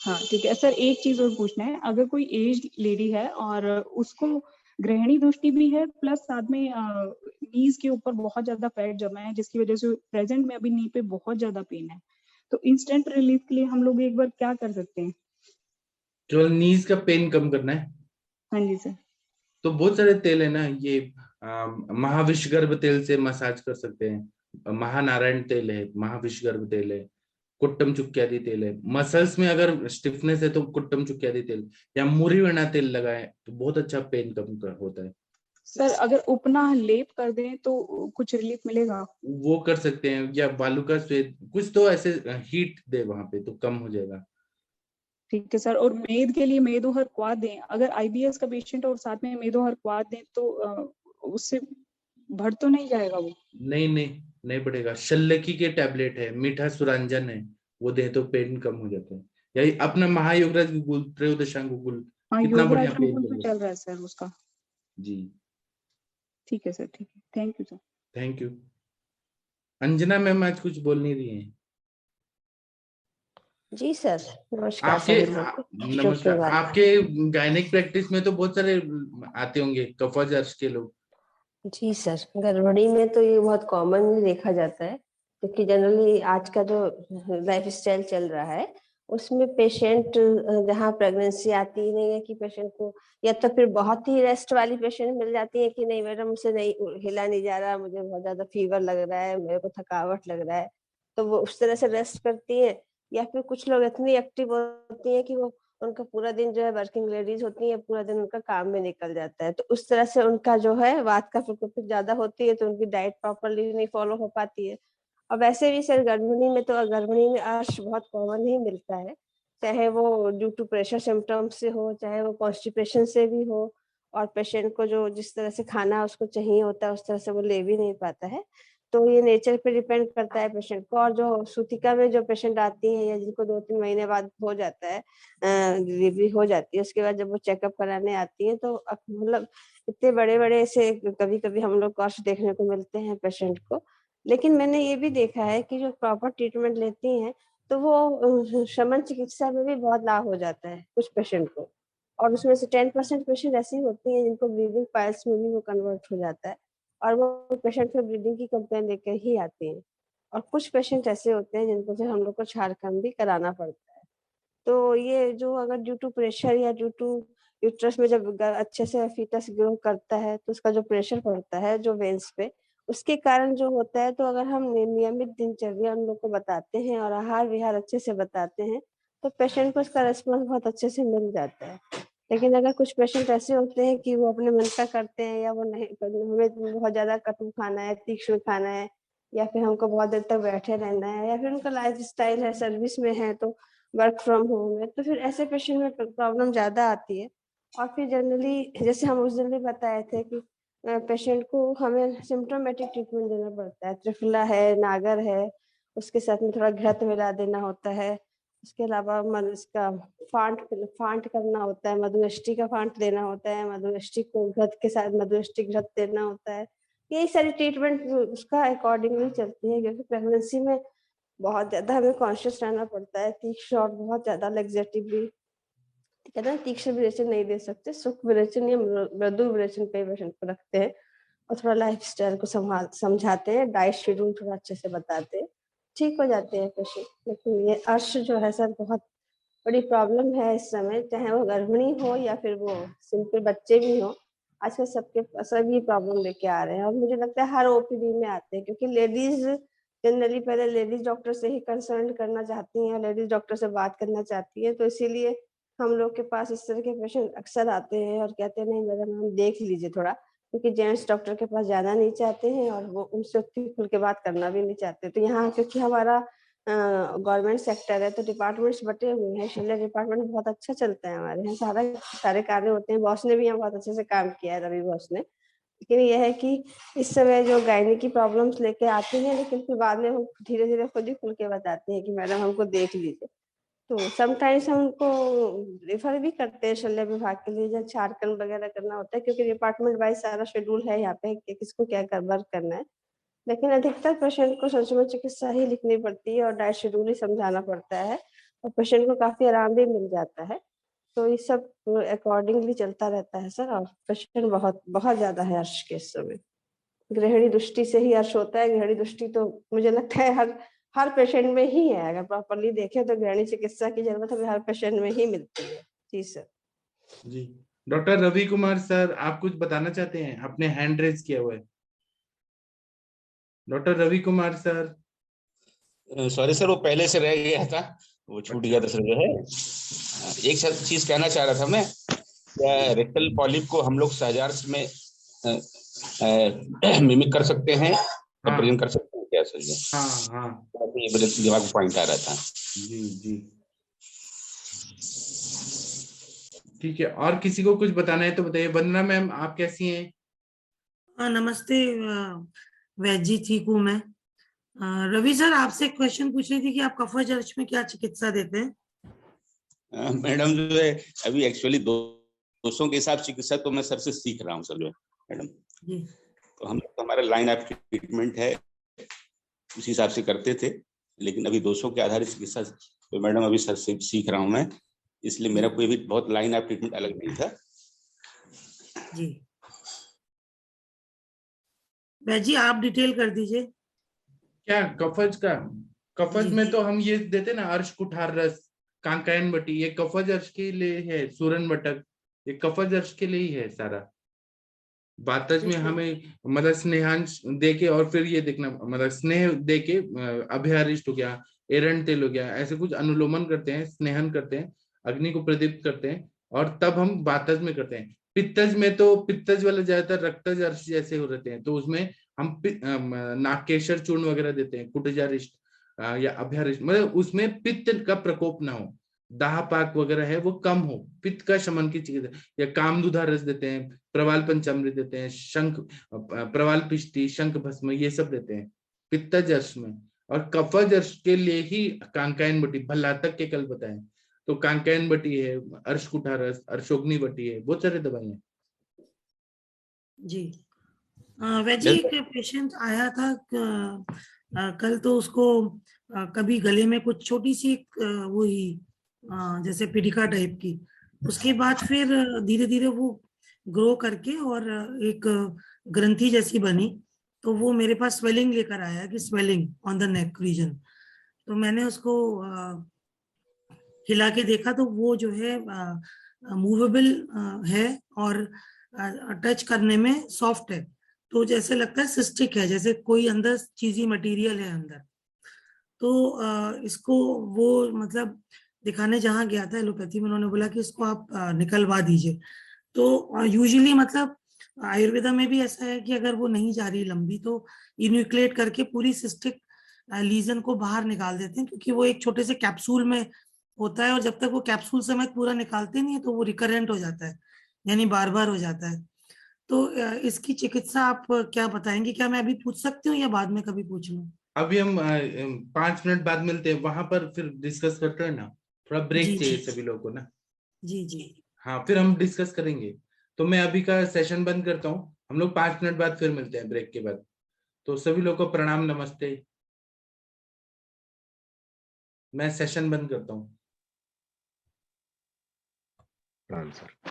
हाँ ठीक है सर। एक चीज और पूछना है, अगर कोई एज लेडी है और उसको ग्रहणी दृष्टि भी है, प्लस साथ में नीज के ऊपर बहुत ज्यादा फैट जमा है, जिसकी वजह से प्रेजेंट में अभी नी पे बहुत ज्यादा पेन है, तो इंस्टेंट रिलीफ के लिए हम लोग एक बार क्या कर सकते हैं?
केवल नीज का पेन कम करना है
हाँ जी सर।
तो बहुत सारे तेल है ना, ये महाविषगर्भ तेल से मसाज कर सकते हैं, महानारायण तेल है, महाविषगर्भ तेल है, कुट्टम चुक्क्यादि तेल है। मसल्स में अगर स्टिफनेस है तो कुट्टम चुक्क्यादि तेल या मुरीवेणा तेल लगाए तो बहुत अच्छा पेन कम होता है।
सर अगर उपना लेप कर दें तो कुछ रिलीफ मिलेगा?
वो कर सकते हैं, या बालू का स्वेद, कुछ तो ऐसे हीट दे वहां पे तो कम हो जाएगा।
ठीक है सर। और मेद के लिए मेदोहर क्वाद दें, अगर आईबीएस का पेशेंट और साथ में मेदोहर क्वाद दें तो उससे बढ़ तो नहीं जाएगा वो?
नहीं नहीं, नहीं बढ़ेगा। शल्यकी के टैबलेट है, मीठा सुरांजन है, वो दे तो पेन कम हो जाता है। यही अपना महायोगराज गुगुल, त्रयोदशांग गुगुल,
हाँ
कितना बढ़िया
योगराज
पेन
गुरुकुल
कर
तो
देता
चल रहा है सर उसका।
है। जी,
ठीक है सर, ठीक है, thank you sir.
Thank you. Anjana ma'am आज कुछ बोल नहीं रही है।
जी सर, नमस्कार
आपके
सभी लोग को।
नमस्कार। आपके गायनिक प्रैक्टिस में तो बहुत सारे आते होंगे कफज अर्श के लोग।
जी सर, गड़बड़ी में तो ये बहुत कॉमन देखा जाता है, क्योंकि जनरली आज का जो लाइफ स्टाइल चल रहा है उसमें पेशेंट जहाँ प्रेगनेंसी आती ही नहीं है कि पेशेंट को, या तो फिर बहुत ही रेस्ट वाली पेशेंट मिल जाती है कि नहीं मैडम मुझसे नहीं हिला नहीं जा रहा, मुझे बहुत ज्यादा फीवर लग रहा है, मेरे को थकावट लग रहा है, तो वो उस तरह से रेस्ट करती है। या फिर कुछ लोग इतनी एक्टिव होती है कि वो उनका पूरा दिन जो है, वर्किंग लेडीज होती है, पूरा दिन उनका काम में निकल जाता है, तो उस तरह से उनका जो है वात का प्रकोप ज्यादा होती है, तो उनकी डाइट प्रॉपरली नहीं फॉलो हो पाती है। और वैसे भी सर गर्भिणी में तो गर्भिणी में अर्श बहुत कॉमन ही मिलता है, चाहे वो ड्यू टू प्रेशर सिम्टम्स से हो, चाहे वो कॉन्स्टिपेशन से भी हो, और पेशेंट को जो जिस तरह से खाना उसको चाहिए होता है उस तरह से वो ले भी नहीं पाता है। तो ये नेचर पे डिपेंड करता है पेशेंट को। और जो सूतिका में जो पेशेंट आती है या जिनको 2-3 महीने बाद हो जाता है डिलीवरी हो जाती है, उसके बाद जब वो चेकअप कराने आती है तो मतलब इतने बड़े बड़े ऐसे कभी कभी हम लोग कष्ट देखने को मिलते हैं पेशेंट को। लेकिन मैंने ये भी देखा है कि जो प्रॉपर ट्रीटमेंट लेती हैं तो वो शमन चिकित्सा में भी बहुत लाभ हो जाता है कुछ पेशेंट को। और उसमें से 10% पेशेंट ऐसी होती हैं जिनको ब्लीडिंग पाइल्स में भी वो कन्वर्ट हो जाता है, और वो पेशेंट फिर ब्लीडिंग की कंप्लेन लेकर ही आते हैं। और कुछ पेशेंट ऐसे होते हैं जिनको फिर हम लोग को झारखंड भी कराना पड़ता है। तो ये जो अगर ड्यू टू प्रेशर या ड्यू टू यूट्रस में जब अच्छे से फीटस ग्रो करता है तो उसका जो प्रेशर पड़ता है जो वेन्स पे, उसके कारण जो होता है, तो अगर हम नियमित दिनचर्या उन लोग को बताते हैं और आहार विहार अच्छे से बताते हैं तो पेशेंट को उसका रिस्पॉन्स बहुत अच्छे से मिल जाता है। लेकिन अगर कुछ पेशेंट ऐसे होते हैं कि वो अपने मन का करते हैं, या वो नहीं, हमें बहुत ज्यादा कटु खाना है, तीक्ष्ण खाना है, या फिर हमको बहुत देर तक बैठे रहना है, या फिर उनका लाइफ स्टाइल है सर्विस में है तो वर्क फ्रॉम होम है, तो फिर ऐसे पेशेंट में प्रॉब्लम ज्यादा आती है। और फिर जनरली जैसे हम उस दिन भी बताए थे कि पेशेंट को हमें सिम्टोमेटिक ट्रीटमेंट देना पड़ता है। त्रिफला है, नागर है, उसके साथ में थोड़ा घृत मिला देना होता है। उसके अलावा इसका फांट करना होता है, मधुष्टि का फांट देना होता है, मधुष्टि को घृत के साथ मधुष्टि घृत देना होता है। यही सारी ट्रीटमेंट उसका अकॉर्डिंगली चलती है, क्योंकि प्रेगनेंसी में बहुत ज्यादा हमें कॉन्शियस रहना पड़ता है। तीक्ष्ण और बहुत ज्यादा लेग्जेटिव भी, ठीक है ना, तीक्ष्ण विरेचन नहीं दे सकते, सूक्ष्म विरेचन या मृदु विरेचन पे पेशेंट को रखते हैं, और थोड़ा लाइफ स्टाइल को समझाते हैं, डाइट शेड्यूल थोड़ा अच्छे से बताते हैं, ठीक हो जाते हैं पेशेंट। लेकिन ये अर्श जो है सर बहुत बड़ी प्रॉब्लम है इस समय, चाहे वो गर्भिणी हो या फिर वो सिंपल बच्चे भी हो, आजकल सभी प्रॉब्लम लेके आ रहे हैं। और मुझे लगता है हर ओपीडी में आते हैं, क्योंकि लेडीज जनरली पहले लेडीज डॉक्टर से ही कंसल्ट करना चाहती हैं, लेडीज डॉक्टर से बात करना चाहती है, तो इसीलिए हम लोग के पास इस तरह के पेशेंट अक्सर आते हैं और कहते हैं नहीं मैडम हम देख लीजिए थोड़ा, क्योंकि जेंट्स डॉक्टर के पास जाना नहीं चाहते हैं और वो उनसे खुल के बात करना भी नहीं चाहते। तो यहाँ क्योंकि हमारा गवर्नमेंट सेक्टर है तो डिपार्टमेंट्स बटे हुए हैं, शल्य डिपार्टमेंट बहुत अच्छा चलता है हमारे यहाँ, सारे कार्य होते हैं। बॉस ने भी यहाँ बहुत अच्छे से काम किया है, रवि बॉस ने। लेकिन यह है कि इस समय जो गायनी की प्रॉब्लम्स लेके आते हैं, लेकिन फिर बाद में वो धीरे धीरे खुद ही खुल के बताते हैं कि मैडम हमको देख लीजिए। तो समटाइम्स हम उनको रेफर भी करते हैं शल्य विभाग के लिए, जब झारखंड वगैरह करना होता है, क्योंकि डिपार्टमेंट वाइज सारा शेड्यूल है यहाँ पे कि किसको क्या वर्क करना है। लेकिन अधिकतर पेशेंट को संचरण चिकित्सा ही लिखनी पड़ती है और डाइट शेड्यूल ही समझाना पड़ता है, और पेशेंट को काफी आराम भी मिल जाता है। तो ये सब अकॉर्डिंगली चलता रहता है सर। और पेशेंट बहुत बहुत ज्यादा है अर्श के इस समय। गृहिणी दृष्टि से ही अर्श होता है। गृहिणी दृष्टि तो मुझे लगता है हर पेशेंट में ही है, अगर प्रॉपरली देखें तो गृहिणी चिकित्सा की जरूरत हमें हर पेशेंट में ही मिलती है। जी सर।
जी डॉक्टर रवि कुमार सर, आप कुछ बताना चाहते हैं? आपने हैंड रेज किया हुआ है। Doctor Ravi Kumar sir.
Sorry sir, वो पहले से रह गया था, वो छूट गया था सर। जो है एक चीज कहना चाह रहा था मैं, रेक्टल पॉलिप को हम लोग सहजार्थ में मिमिक कर सकते हैं, कंपेरिजन कर सकते हैं क्या सर? जी
हाँ,
ये मेरे दिमाग में पॉइंट आ रहा था।
जी ठीक है। और किसी को कुछ बताना है तो बताइए। वंदना मैम, आप कैसी हैं?
नमस्ते वैजी, ठीक हूँ मैं। रवि सर, आपसे क्वेश्चन पूछ रही थी कि आप कफज अर्श में क्या चिकित्सा देते हैं?
मैडम जो है अभी एक्चुअली दोस्तों के हिसाब चिकित्सा तो मैं सर से सीख रहा हूँ सर। जो है मैडम
जी,
तो हम तो हमारा लाइन ऑफ ट्रीटमेंट है, उसी हिसाब से करते थे, लेकिन अभी दोषों के आधारित चिकित्सा तो मैडम अभी सर से सीख रहा हूँ मैं, इसलिए मेरा कोई भी बहुत लाइन ऑफ ट्रीटमेंट अलग नहीं था
जी। वैजी आप डिटेल कर दीजिए।
क्या कफज का? कफज
जी।
में तो हम ये देते ना, अर्श कुठार रस, कांकायन बटी, ये कफज अर्श के लिए है। सूरन बटक, ये कफज अर्श के लिए ही है सारा। बातज में हमें मतलब स्नेहांश देके और फिर ये देखना, मतलब स्नेह देके अभ्यारिष्ट हो गया, एरंड तेल हो गया, ऐसे कुछ अनुलोमन करते हैं, स्नेहन करते हैं, अग्नि को प्रदीप्त करते हैं, और तब हम बातज में करते हैं। पित्तज में तो पित्तज वाले ज्यादातर रक्तज अर्श जैसे हो रहते हैं, तो उसमें हम नागकेशर चूर्ण वगैरह देते हैं, कुटजारिष्ट या अभ्यारिष्ट, मतलब उसमें पित्त का प्रकोप ना हो, दाह पाक वगैरह है वो कम हो, पित्त का शमन की चिकित्सा। या कामदुधा रस देते हैं, प्रवाल पंचामृत देते हैं, शंख प्रवाल पिष्टी, शंख भस्म, ये सब देते हैं पित्तज अर्श में। और कफज अर्श के लिए ही कांकायन बटी, भल्लातक के कल बताएं, तो कांकायन बटी है, अर्श कुठारस, अर्शोग्नि बटी है, बहुत सारे दवाई
जी। वैजी एक पेशेंट आया था कल, तो उसको कभी गले में कुछ छोटी सी वो ही जैसे पिडिका टाइप की, उसके बाद फिर धीरे धीरे वो ग्रो करके और एक ग्रंथि जैसी बनी, तो वो मेरे पास स्वेलिंग लेकर आया कि swelling on the neck region. तो मैंने उसको हिला के देखा तो वो जो है मूवेबल है और टच करने में सॉफ्ट है, तो जैसे लगता है सिस्टिक है, जैसे कोई अंदर चीजी मटेरियल है अंदर। तो इसको वो मतलब दिखाने जहाँ गया था एलोपैथी में, उन्होंने बोला कि इसको आप निकलवा दीजिए। तो यूजुअली मतलब आयुर्वेदा में भी ऐसा है कि अगर वो नहीं जा रही लंबी तो इन्यूक्लेट करके पूरी सिस्टिक लीजन को बाहर निकाल देते हैं, क्योंकि वो एक छोटे से कैप्सूल में होता है, और जब तक वो कैप्सूल समेत पूरा निकालते नहीं है तो वो रिकरेंट हो जाता है, यानी बार बार हो जाता है। तो इसकी चिकित्सा आप क्या बताएंगे? क्या मैं अभी पूछ सकती हूँ या बाद में कभी पूछ लूं?
अभी हम 5 मिनट बाद मिलते हैं, वहां पर फिर डिस्कस करते हैं ना, थोड़ा ब्रेक चाहिए सभी लोगों को ना।
जी जी।
हाँ, फिर हम डिस्कस करेंगे। तो मैं अभी का सेशन बंद करता हूँ, हम लोग 5 मिनट बाद फिर मिलते हैं ब्रेक के बाद। तो सभी लोगों को प्रणाम, नमस्ते। मैं सेशन बंद करता हूँ।
प्रणाम सर।